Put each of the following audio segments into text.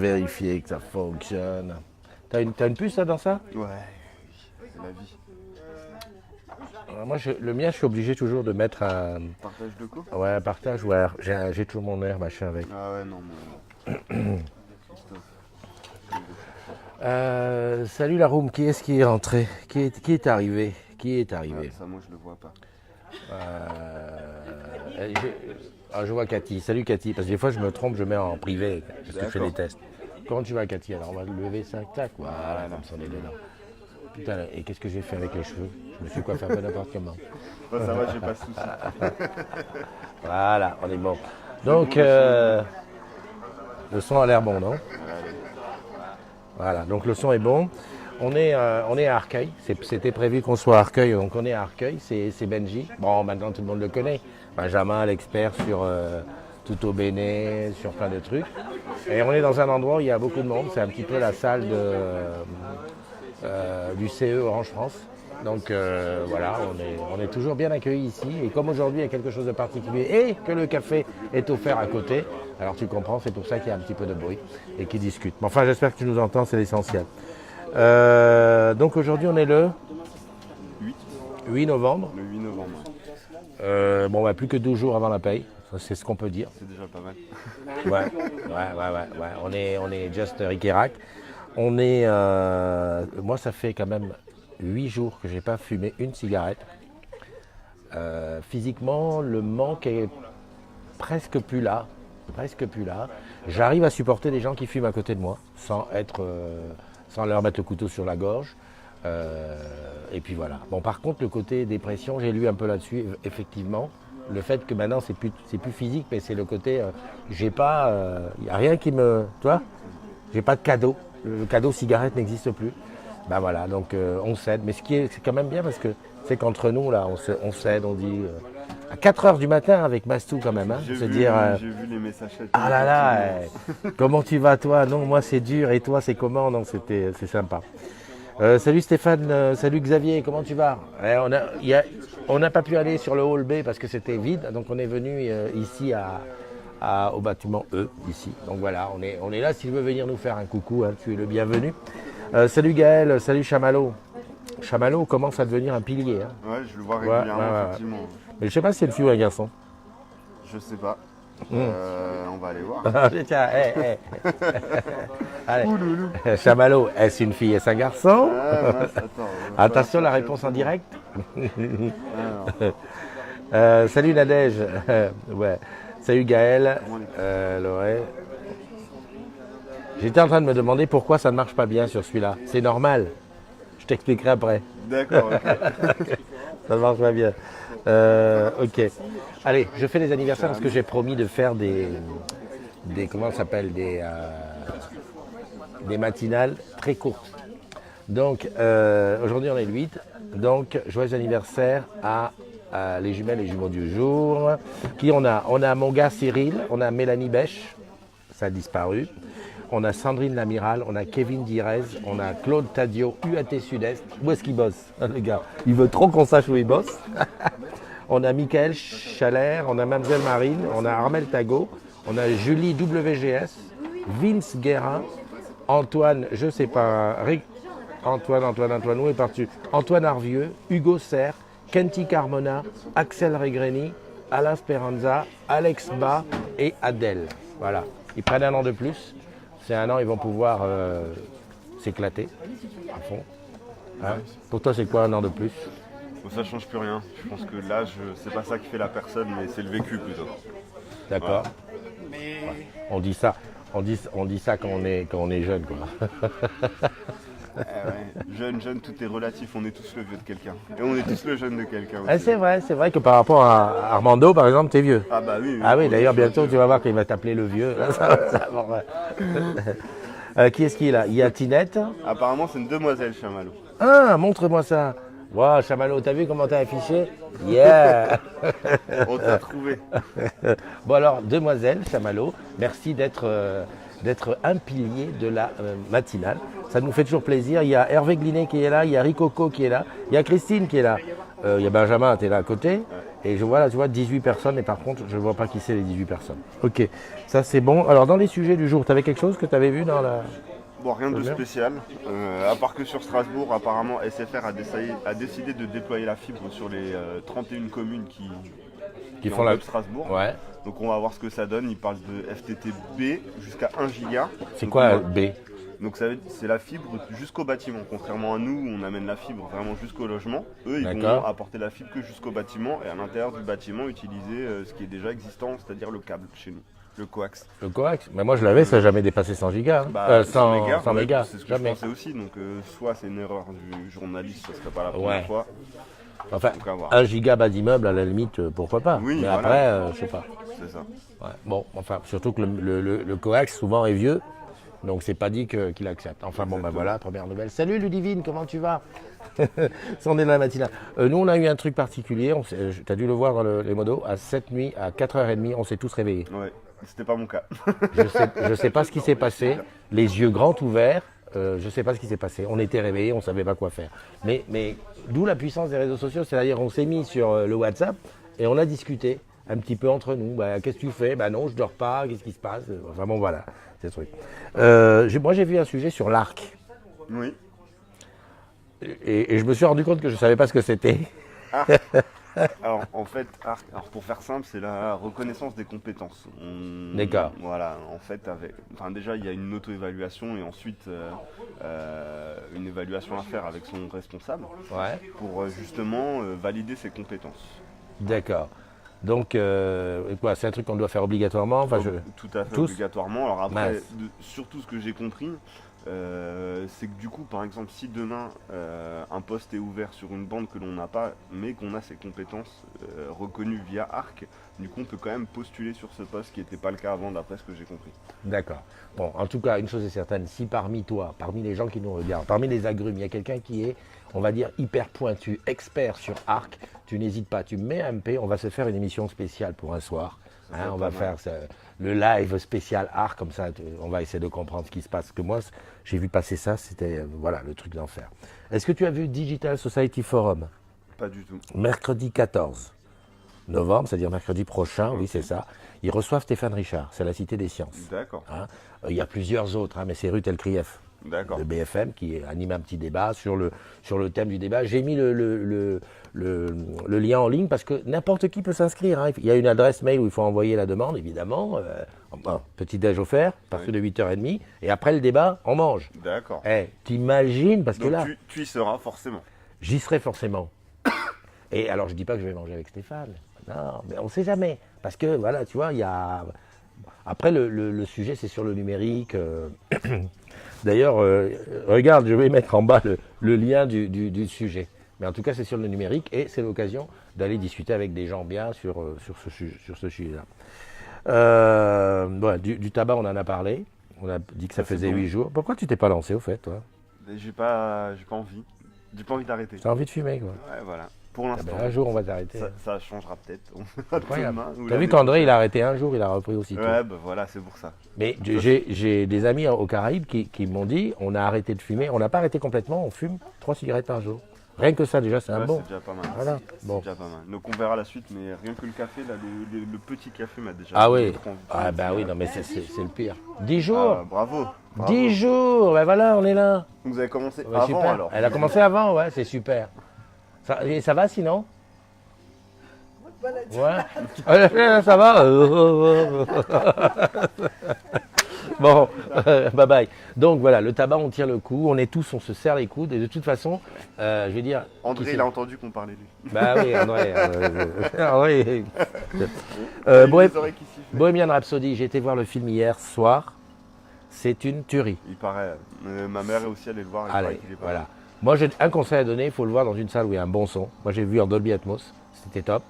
Vérifier que ça fonctionne. T'as une puce là, dans ça? Ouais, c'est la vie. Moi, le mien, je suis obligé toujours de mettre un. Partage de co. Ouais, un partage, ouais. J'ai toujours mon air, machin avec. Ah ouais, non, mais... Salut la room, qui est-ce qui est rentré? Qui est arrivé? Qui est arrivé? Ça, moi, je le vois pas. Je vois Cathy. Salut Cathy, parce que des fois je me trompe, je mets en privé, parce que je fais des tests. Comment tu vas Cathy? Alors on va lever ça, tac, voilà, comme ça on est dedans. Putain, et qu'est-ce que j'ai fait avec les cheveux? Je me suis coiffé un peu n'importe comment. Ouais, ça va, j'ai pas de soucis. Voilà, on est bon. Donc, le son a l'air bon, non? Voilà, donc le son est bon. On est à Arcueil. C'était prévu qu'on soit à Arcueil, donc on est à Arcueil. C'est Benji. Bon, maintenant tout le monde le connaît. Benjamin, l'expert sur Tutto Bene, sur plein de trucs. Et on est dans un endroit où il y a beaucoup de monde. C'est un petit peu la salle du CE Orange France. Donc voilà, on est toujours bien accueillis ici. Et comme aujourd'hui il y a quelque chose de particulier et que le café est offert à côté, alors tu comprends, c'est pour ça qu'il y a un petit peu de bruit et qu'ils discutent. Mais enfin, j'espère que tu nous entends, c'est l'essentiel. Donc aujourd'hui on est le 8 novembre. Le 8 novembre. Bon, plus que 12 jours avant la paye, c'est ce qu'on peut dire. C'est déjà pas mal. Ouais. On est just Rick et Rack. On est, moi ça fait quand même 8 jours que j'ai pas fumé une cigarette. Physiquement, le manque est presque plus là. J'arrive à supporter des gens qui fument à côté de moi, sans leur mettre le couteau sur la gorge. Et puis voilà. Bon, par contre, le côté dépression, j'ai lu un peu là-dessus, effectivement. Le fait que maintenant, c'est plus physique, mais c'est le côté, j'ai pas, y a rien qui me, toi, j'ai pas de cadeau. Le cadeau cigarette n'existe plus. Ben voilà, donc on cède. Mais c'est quand même bien parce que c'est qu'entre nous, là, on cède, on dit. À 4h du matin avec Mastou quand même, hein, J'ai se vu, dire. j'ai vu les messages. Ah là là, comment tu vas toi? Non, moi c'est dur et toi c'est comment? Non, c'est sympa. Salut Stéphane, salut Xavier, comment tu vas? On n'a pas pu aller sur le hall B parce que c'était vide, donc on est venu ici au bâtiment E, ici. Donc voilà, on est là. S'il veut venir nous faire un coucou, hein, tu es le bienvenu. Salut Gaël, salut Chamallow. Chamallow commence à devenir un pilier. Hein. Ouais, je le vois régulièrement, effectivement. Mais je sais pas si c'est une fille ou un garçon. Je sais pas. On va aller voir. Tiens, Allez. Chamallow, est-ce une fille, est-ce un garçon? Attention, la réponse en direct. Salut Nadège. Ouais. Salut Gaël. Loré. J'étais en train de me demander pourquoi ça ne marche pas bien sur celui-là. C'est normal. Je t'expliquerai après. D'accord, ok. Ça ne marche pas bien. Ok. Allez, je fais les anniversaires parce que j'ai promis de faire des comment ça s'appelle, des matinales très courtes. Donc aujourd'hui on est le 8. Donc joyeux anniversaire à les jumelles et jumeaux du jour. Qui on a? On a mon gars Cyril, on a Mélanie Bèche, ça a disparu. On a Sandrine Lamiral, on a Kevin Direz, on a Claude Tadio, UAT Sud-Est. Où est-ce qu'il bosse, le gars? Il veut trop qu'on sache où il bosse. On a Michael Chalère, on a Mademoiselle Marine, on a Armel Tago, on a Julie WGS, Vince Guérin, Antoine, je sais pas, Antoine, où est parti? Antoine Arvieux, Hugo Serre, Kenty Carmona, Axel Regreni, Alain Speranza, Alex Ba et Adèle. Voilà, ils prennent un an de plus. C'est un an, ils vont pouvoir s'éclater à fond. Hein? Pour toi, c'est quoi un an de plus? Bon, ça change plus rien. Je pense que l'âge, c'est pas ça qui fait la personne, mais c'est le vécu plutôt. D'accord. Ouais. On dit ça quand on est jeune, quoi. Ouais. Jeune, tout est relatif. On est tous le vieux de quelqu'un. Et on est tous le jeune de quelqu'un aussi. C'est vrai que par rapport à Armando, par exemple, t'es vieux. Ah bah oui. Ah oui, d'ailleurs, bientôt, tu vas voir qu'il va t'appeler le vieux. Qui est-ce qui est là? Il y a Tinette. Apparemment, c'est une demoiselle, Chamallow. Ah, montre-moi ça. Waouh, Chamallow, t'as vu comment t'as affiché? Yeah. On t'a trouvé. Bon alors, demoiselle Chamallow, merci d'être un pilier de la matinale. Ça nous fait toujours plaisir. Il y a Hervé Glinet qui est là, il y a Ricoco qui est là, il y a Christine qui est là, il y a Benjamin, tu es là à côté. Et je vois là, tu vois, 18 personnes, et par contre, je ne vois pas qui c'est les 18 personnes. Ok, ça c'est bon. Alors, dans les sujets du jour, tu avais quelque chose que tu avais vu dans la. Bon, rien de Bien. spécial, à part que sur Strasbourg, apparemment, SFR a décidé de déployer la fibre sur les 31 communes qui Font la. englobent Strasbourg. Ouais. Donc on va voir ce que ça donne. Ils parlent de FTTB jusqu'à 1 giga. C'est Donc, quoi B? Donc c'est la fibre jusqu'au bâtiment. Contrairement à nous, on amène la fibre vraiment jusqu'au logement. Eux, ils vont apporter la fibre que jusqu'au bâtiment et à l'intérieur du bâtiment, utiliser ce qui est déjà existant, c'est-à-dire le câble chez nous. Le coax. Le coax. Mais moi je l'avais, ça n'a jamais dépassé 100 gigas. Hein. 100 mégas. C'est ce que je pensais aussi. Donc soit c'est une erreur du journaliste, ça serait pas la première fois. Enfin, 1 giga bas d'immeuble, à la limite, pourquoi pas. Oui, mais voilà. après, je sais pas. C'est ça. Ouais. Bon, enfin, surtout que le coax souvent est vieux, donc c'est pas dit qu'il accepte. Enfin bon, ben voilà, première nouvelle. Salut Ludivine, comment tu vas? On est dans la matinale. Nous, on a eu un truc particulier, tu as dû le voir dans les modos, à 7h30, à 4h30, on s'est tous réveillés. Ouais, c'était pas mon cas. Je sais pas ce qui s'est passé, les yeux grands ouverts. Je ne sais pas ce qui s'est passé. On était réveillés, on ne savait pas quoi faire. Mais d'où la puissance des réseaux sociaux, c'est-à-dire on s'est mis sur le WhatsApp et on a discuté un petit peu entre nous. Bah, qu'est-ce que tu fais? Bah non, je dors pas. Qu'est-ce qui se passe? Enfin bon, voilà, c'est ce truc. Moi, j'ai vu un sujet sur l'arc. Oui. Et je me suis rendu compte que je ne savais pas ce que c'était. Alors en fait, alors pour faire simple, c'est la reconnaissance des compétences. D'accord. Voilà, en fait, déjà il y a une auto-évaluation et ensuite une évaluation à faire avec son responsable pour justement valider ses compétences. D'accord. Donc, quoi, c'est un truc qu'on doit faire obligatoirement, enfin, Tout à fait obligatoirement. Alors après, surtout ce que j'ai compris, c'est que du coup, par exemple, si demain un poste est ouvert sur une bande que l'on n'a pas, mais qu'on a ses compétences reconnues via ARC, du coup, on peut quand même postuler sur ce poste, qui n'était pas le cas avant, d'après ce que j'ai compris. D'accord. Bon, en tout cas, une chose est certaine, si parmi toi, parmi les gens qui nous regardent, parmi les agrumes, il y a quelqu'un qui est, on va dire, hyper pointu, expert sur ARC, tu n'hésites pas, tu me mets un MP, on va se faire une émission spéciale pour un soir. Hein, on va faire le live spécial ARC, comme ça, on va essayer de comprendre ce qui se passe. Parce que moi, j'ai vu passer ça, c'était voilà, le truc d'enfer. Est-ce que tu as vu Digital Society Forum? Pas du tout. Mercredi 14 novembre, c'est-à-dire mercredi prochain, oui c'est ça. Ils reçoivent Stéphane Richard, c'est la Cité des Sciences. D'accord. Hein, il y a plusieurs autres, hein, mais c'est Ruth Elkrief de BFM qui anime un petit débat sur le thème du débat. J'ai mis le lien en ligne parce que n'importe qui peut s'inscrire. Hein. Il y a une adresse mail où il faut envoyer la demande, évidemment. Petit déj offert, à partir de 8h30. Et après le débat, on mange. D'accord. T'imagines, parce que là... Tu y seras forcément. J'y serai forcément. Et alors, je dis pas que je vais manger avec Stéphane. Non, mais on ne sait jamais. Parce que, voilà, tu vois, il y a... Après, le sujet, c'est sur le numérique. D'ailleurs, regarde, je vais mettre en bas le lien du sujet. Mais en tout cas, c'est sur le numérique et c'est l'occasion d'aller discuter avec des gens bien sur ce sujet-là. Du tabac, on en a parlé. On a dit que ça faisait 8 jours. Pourquoi tu t'es pas lancé, au fait, toi? J'ai pas envie. J'ai pas envie d'arrêter. T'as envie de fumer, quoi. Ouais, voilà. Pour l'instant. Un jour, on va t'arrêter. Ça changera peut-être. T'as vu qu'André, il a arrêté un jour, il a repris aussitôt. Ouais, voilà, c'est pour ça. Mais j'ai des amis aux Caraïbes qui m'ont dit, on a arrêté de fumer. On n'a pas arrêté complètement, on fume 3 cigarettes par jour. Rien que ça, déjà, c'est un bon. C'est déjà pas mal. Voilà. C'est déjà pas mal. Donc on verra la suite, mais rien que le café, là, le petit café m'a déjà... Ah oui. Oui, non, mais c'est le pire. 10 jours. Bravo. 10 jours, ben voilà, on est là. Vous avez commencé avant, super. alors. Elle a commencé avant, ouais, c'est super. Ça va sinon? Ouais. Ça va. Bon, bye bye. Donc voilà, le tabac, on tire le coup, on se serre les coudes. Et de toute façon, je vais dire... André, il a entendu qu'on parlait de lui. Bah oui, André. Bohemian Rhapsody, j'ai été voir le film hier soir. C'est une tuerie. Il paraît. Ma mère est aussi allée le voir. Allez, voilà. Moi, j'ai un conseil à donner, il faut le voir dans une salle où il y a un bon son. Moi, j'ai vu en Dolby Atmos, c'était top.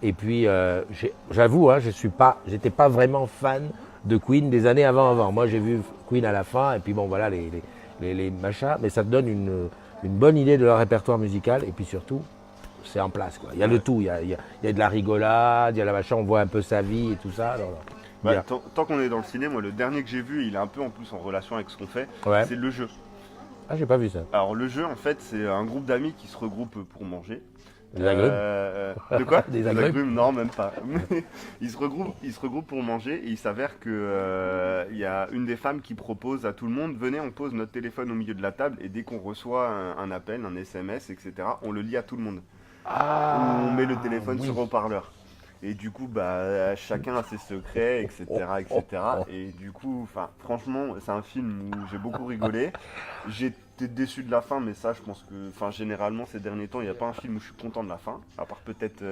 Et puis, j'avoue, hein, j'étais pas vraiment fan de Queen des années avant. Moi, j'ai vu Queen à la fin, et puis bon, voilà, les machins. Mais ça te donne une bonne idée de leur répertoire musical, et puis surtout, c'est en place, quoi. Il y a le tout, il y a de la rigolade, il y a la machin, on voit un peu sa vie et tout ça. Alors, tant qu'on est dans le ciné, moi, le dernier que j'ai vu, il est un peu en plus en relation avec ce qu'on fait, c'est Le Jeu. Ah, j'ai pas vu ça. Alors, Le Jeu, en fait, c'est un groupe d'amis qui se regroupent pour manger. Des agrumes De quoi? Des agrumes? Non, même pas. Mais ils se regroupent pour manger et il s'avère que il y a une des femmes qui propose à tout le monde, venez, on pose notre téléphone au milieu de la table et dès qu'on reçoit un appel, un SMS, etc., on le lit à tout le monde. On met le téléphone sur haut-parleur. Et du coup, bah, chacun a ses secrets, etc., etc. Et du coup, franchement, c'est un film où j'ai beaucoup rigolé. J'étais déçu de la fin, mais ça, je pense que, généralement, ces derniers temps, il n'y a pas un film où je suis content de la fin, à part peut-être.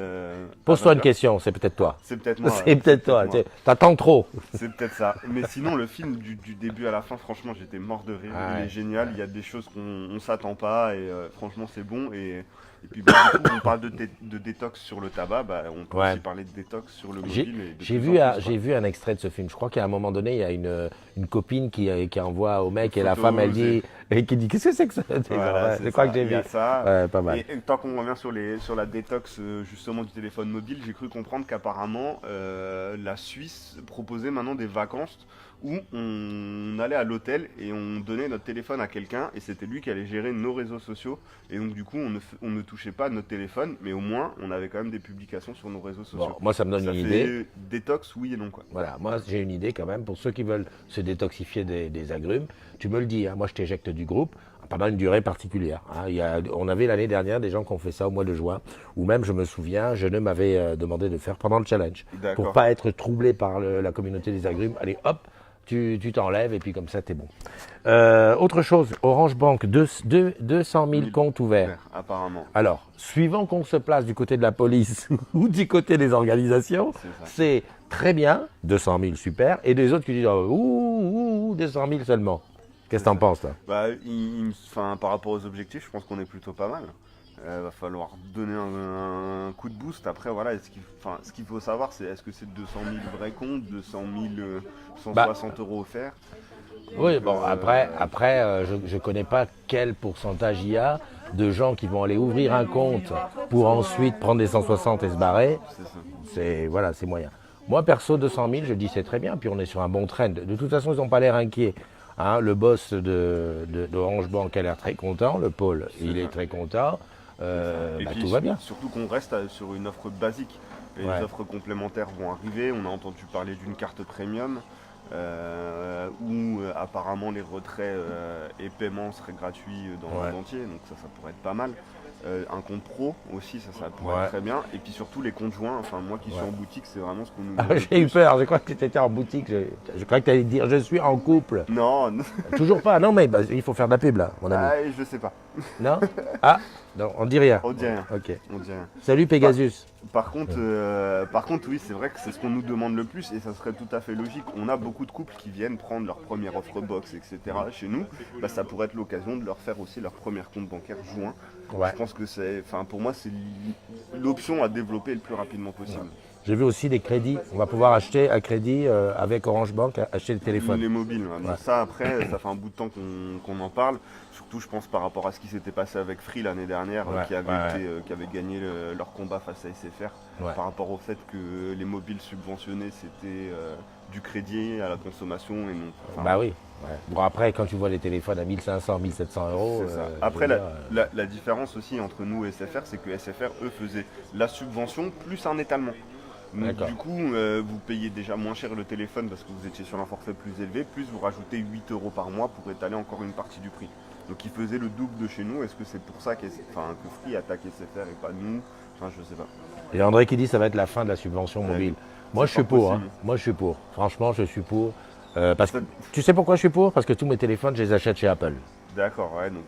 Pose-toi une question, c'est peut-être toi. C'est peut-être moi. C'est peut-être toi. T'attends trop. C'est peut-être ça. Mais sinon, le film du début à la fin, franchement, j'étais mort de rire. Ah ouais. Il est génial. Il y a des choses qu'on ne s'attend pas et franchement, c'est bon. Et puis, bah, du coup, on parle de détox sur le tabac. Bah, on peut aussi parler de détox sur le mobile. J'ai vu un extrait de ce film. Je crois qu'à un moment donné, il y a une copine qui envoie au mec et la femme, elle dit, et qui dit qu'est-ce que c'est que ça? Voilà, je crois que j'ai vu. Ça. Ouais, pas mal. Et tant qu'on revient sur la détox justement du téléphone mobile, j'ai cru comprendre qu'apparemment la Suisse proposait maintenant des vacances où on allait à l'hôtel et on donnait notre téléphone à quelqu'un et c'était lui qui allait gérer nos réseaux sociaux et donc du coup on ne touchait pas à notre téléphone mais au moins on avait quand même des publications sur nos réseaux sociaux. Bon, moi ça me donne une idée. Détox oui et non quoi. Voilà, moi j'ai une idée quand même pour ceux qui veulent se détoxifier des agrumes. Tu me le dis, hein, moi je t'éjecte du groupe pendant une durée particulière. Hein. On avait l'année dernière des gens qui ont fait ça au mois de juin, ou même je me souviens, Jeune m'avait demandé de faire pendant le challenge. Pour pas être troublé par la communauté des agrumes. Allez hop, tu t'enlèves et puis comme ça t'es bon. Autre chose, Orange Bank, 200 000 comptes ouverts. Apparemment. Alors, suivant qu'on se place du côté de la police ou du côté des organisations, c'est très bien, 200 000 super, et des autres qui disent ouh, 200 000 seulement. Qu'est-ce que t'en penses là? Bah, par rapport aux objectifs, je pense qu'on est plutôt pas mal. Va falloir donner un coup de boost. Après, voilà, ce qu'il faut savoir, c'est est-ce que c'est 200 000 vrais comptes, 200 000 160 euros offerts. Oui, bon, après je ne connais pas quel pourcentage il y a de gens qui vont aller ouvrir un compte pour ensuite prendre des 160 et se barrer. C'est moyen. Moi, perso, 200 000, je dis c'est très bien, puis on est sur un bon trend. De toute façon, ils n'ont pas l'air inquiets. Hein, le boss d'Orange Bank a l'air très content, le pôle, il est très content. Puis, tout va bien. Surtout qu'on reste sur une offre basique. Et les offres complémentaires vont arriver. On a entendu parler d'une carte premium où apparemment les retraits et paiements seraient gratuits dans le monde entier. Donc ça pourrait être pas mal. Un compte pro aussi, ça pourrait être très bien. Et puis surtout les comptes joints. Enfin, moi qui suis en boutique, c'est vraiment ce qu'on nous J'ai eu peur, je crois que tu étais en boutique. Je crois que tu allais dire je suis en couple. Non. Toujours pas, non, mais il faut faire de la pub là, mon ami. Je sais pas. Non. Non, on dit rien. On dit rien. Ok. On dit rien. Salut Pegasus. Par contre, oui, c'est vrai que c'est ce qu'on nous demande le plus et ça serait tout à fait logique. On a beaucoup de couples qui viennent prendre leur première offre box, etc. chez nous. Bah, ça pourrait être l'occasion de leur faire aussi leur premier compte bancaire joint. Je pense que pour moi, c'est l'option à développer le plus rapidement possible. J'ai vu aussi des crédits. On va pouvoir acheter à crédit avec Orange Bank, acheter des téléphones. Les mobiles. Donc ça, après, ça fait un bout de temps qu'on en parle. Surtout, je pense, par rapport à ce qui s'était passé avec Free l'année dernière, qui avait gagné leur combat face à SFR. Par rapport au fait que les mobiles subventionnés, c'était du crédit à la consommation et non. Bah oui. Bon, après, quand tu vois les téléphones à 1500, 1700 euros. Après, la différence aussi entre nous et SFR, c'est que SFR, eux, faisaient la subvention plus un étalement. Donc, du coup, vous payez déjà moins cher le téléphone parce que vous étiez sur un forfait plus élevé, plus vous rajoutez 8 euros par mois pour étaler encore une partie du prix. Donc ils faisaient le double de chez nous. Est-ce que c'est pour ça que Free attaque SFR et pas nous? Je sais pas. Et André qui dit que ça va être la fin de la subvention mobile. Moi je suis pour. Hein. Moi je suis pour. Franchement, je suis pour. Parce que tu sais pourquoi je suis pour? Parce que tous mes téléphones, je les achète chez Apple. D'accord, ouais. Donc.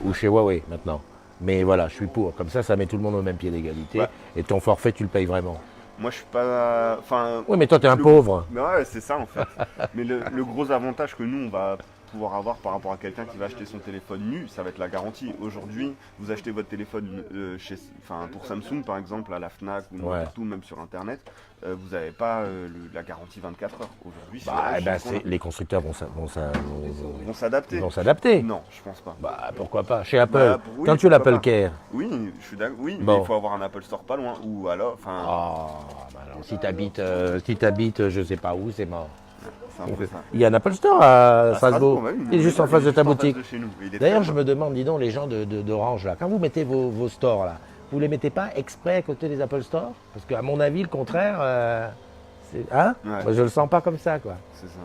Ou chez Huawei maintenant. Mais voilà, je suis pour. Comme ça met tout le monde au même pied d'égalité. Et ton forfait, tu le payes vraiment. Moi, je suis pas. Oui, mais toi, t'es un pauvre. Mais ouais, c'est ça en fait. Mais le gros avantage que nous, on va pouvoir avoir par rapport à quelqu'un qui va acheter son téléphone nu, ça va être la garantie. Aujourd'hui, vous achetez votre téléphone pour Samsung par exemple à la Fnac ou n'importe où, même sur internet, vous n'avez pas la garantie 24 heures. Aujourd'hui, les constructeurs vont s'adapter. Vont s'adapter. Non, je pense pas. Pourquoi pas? Chez Apple, quand tu l'Apple Care. Oui, je suis d'accord. Oui, mais il faut avoir un Apple Store pas loin. Ou alors, si t'habites, je sais pas où, c'est mort. Ça. Il y a un Apple Store à Strasbourg. Il est juste en face de ta boutique. D'ailleurs, je me demande, dis donc, les gens d'Orange, là, quand vous mettez vos stores, là, vous les mettez pas exprès à côté des Apple Store? Parce qu'à mon avis, le contraire, hein? Ouais. Moi, je le sens pas comme ça, quoi. C'est ça.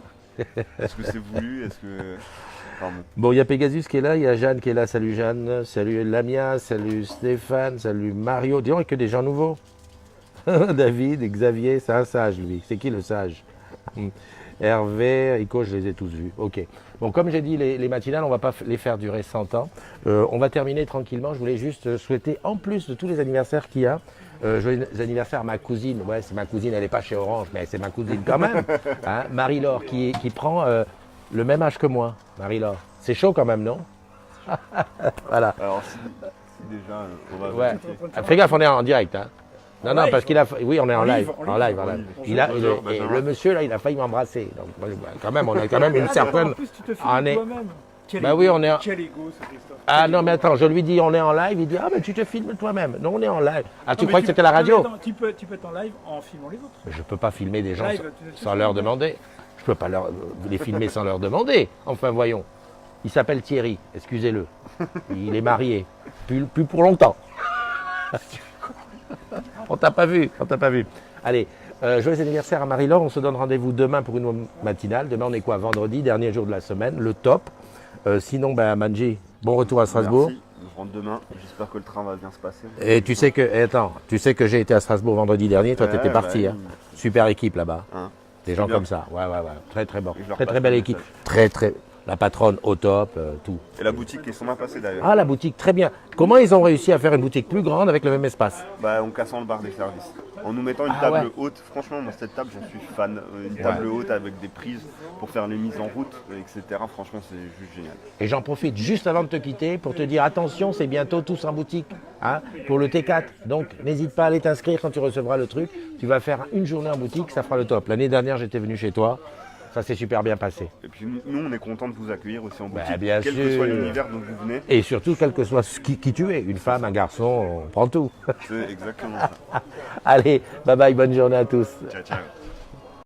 Est-ce que c'est voulu? Est-ce que. Pardon. Bon, il y a Pegasus qui est là, il y a Jeanne qui est là. Salut Jeanne, salut Lamia, salut Stéphane, salut Mario. Dis donc, il y a que des gens nouveaux. David, Xavier, c'est un sage, lui. C'est qui le sage? Hervé, Rico, je les ai tous vus. Ok. Bon, comme j'ai dit, les matinales, on ne va pas les faire durer 100 ans. On va terminer tranquillement. Je voulais juste souhaiter, en plus de tous les anniversaires qu'il y a, joyeux anniversaire à ma cousine. Ouais, c'est ma cousine, elle n'est pas chez Orange, mais c'est ma cousine quand même. Hein, Marie-Laure, qui prend le même âge que moi. Marie-Laure. C'est chaud quand même, non? Voilà. Alors, si déjà, on va. Ouais. Fais gaffe, on est en direct. Hein. Non, non, parce qu'il a. Oui, on est en live. En live. Et le monsieur, là, il a failli m'embrasser. Donc, quand même, on a quand même une certaine. En plus, tu te filmes toi-même. Bah oui, on est. Quel égo, ce Christophe. Ah non, mais attends, je lui dis, on est en live. Il dit, ah, mais tu te filmes toi-même. Non, on est en live. Ah, tu crois que c'était la radio? Tu peux être en live en filmant les autres. Je peux pas filmer des gens Live, sans leur demander. Je peux pas les filmer sans leur demander. Enfin, voyons. Il s'appelle Thierry, excusez-le. Il est marié. Plus pour longtemps. On t'a pas vu. Allez, joyeux anniversaire à Marie-Laure. On se donne rendez-vous demain pour une matinale. Demain, on est quoi? Vendredi, dernier jour de la semaine, le top. Sinon, Manji, bon retour à Strasbourg. Merci. Je rentre demain. J'espère que le train va bien se passer. Et tu sais que j'ai été à Strasbourg vendredi dernier. Toi, tu étais parti. Hein. Super équipe là-bas. Hein, des gens bien. Comme ça. Ouais. Très bon. Et je leur Très passe belle le équipe. message. Très. La patronne au top, tout. Et la boutique est sont bien passée d'ailleurs. Ah, la boutique, très bien. Comment ils ont réussi à faire une boutique plus grande avec le même espace? Bah, en cassant le bar des services. En nous mettant une Ah, table ouais. haute. Franchement, moi, cette table, j'en suis fan. Une table haute avec des prises pour faire les mises en route, etc. Franchement, c'est juste génial. Et j'en profite juste avant de te quitter pour te dire attention, c'est bientôt tous en boutique hein, pour le T4. Donc n'hésite pas à aller t'inscrire quand tu recevras le truc. Tu vas faire une journée en boutique, ça fera le top. L'année dernière, j'étais venu chez toi. Ça s'est super bien passé. Et puis nous, on est content de vous accueillir aussi en boutique, bien quel sûr. que soit l'univers dont vous venez. Et surtout, quel que soit qui tu es, une femme, un garçon, on prend tout. C'est exactement ça. Allez, bye bye, bonne journée à tous. Ciao, ciao.